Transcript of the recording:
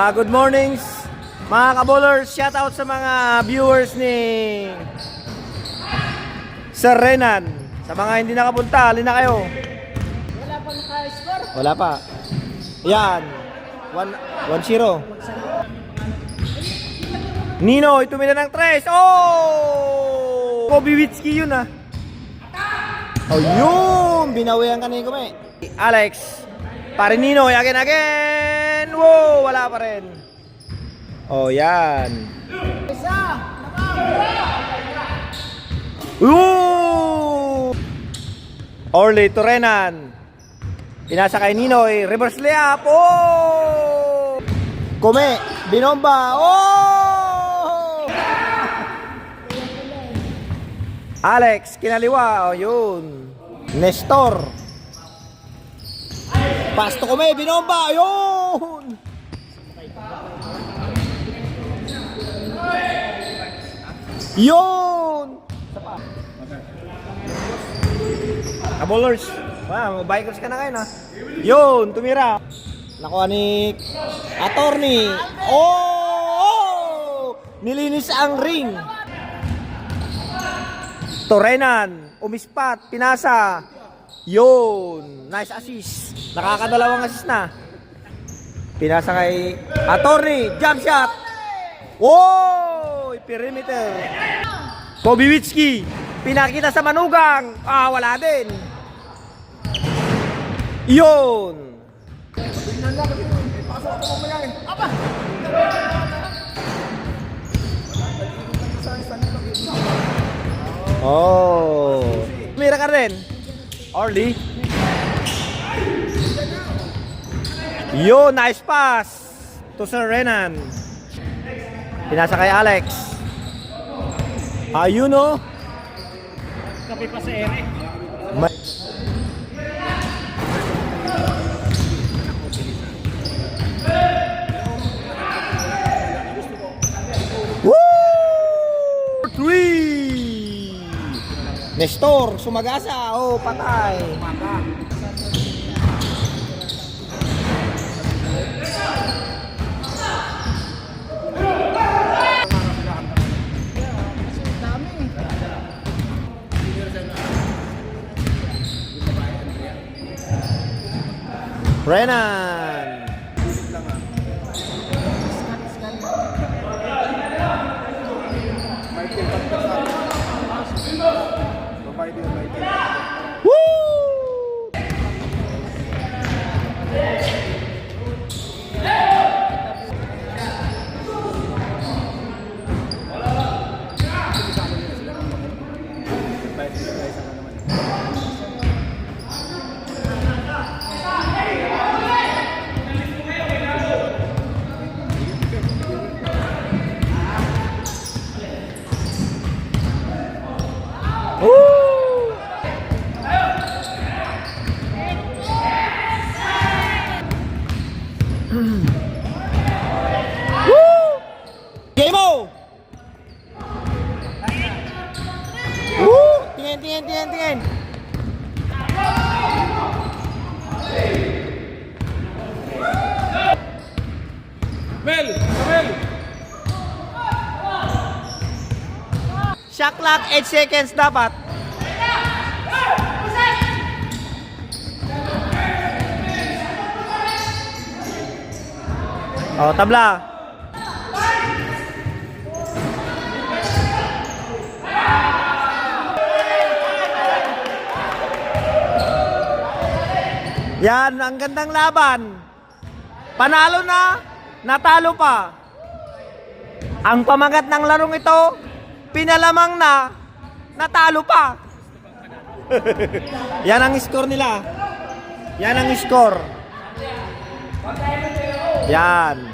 Good mornings mga kabolers, shout out sa mga viewers ni Sir Renan. Sa mga hindi nakapunta, alin na kayo? Wala pang naka-score. Wala pa. Yan 1-0. Nino, tumila ng 3. Oh! Kobiwitski yun ah. Oh yun, binawian ka na yung kume. Alex, pare Nino, again. Wow, wala pa rin. Oh, yan. Isa! Ooh! Orly Torenan. Pinasa kay Ninoy, reverse layup. Oh! Kume, binomba. Oh! Alex, kinaliwa. Oh, yun. Nestor. Pasto Kume, binomba. Yun! Yun! Kabolers. Wow, bikers ka na ngayon ha. Yun, tumira. Nakuha ni attorney. Oh! Nilinis ang ring. Torenan, umispat, pinasa. Yun, nice assist. Nakakadalawang assist na. Pinasa kay attorney, jump shot. Oh! Perimeter. Kobiwitski, pinakita sa manugang. Ah, wala din. Yun. Oh. Mira ka rin. Orly. Yo, nice pass to Sir Renan. Pinasa kay Alex. Ayun oh. Kape pa sa ere. Woo! 3! Nestor, sumagasa. Oh, patay. Renan. Woo! Game o! Woo! Tingin. Mel! Shot clock 8 seconds dapat. Oh, tabla. Yan, ang gandang laban. Panalo na, natalo pa. Ang pamagat ng larong ito, pinalamang na, natalo pa. Yan ang score nila. Yan ang score. Yan.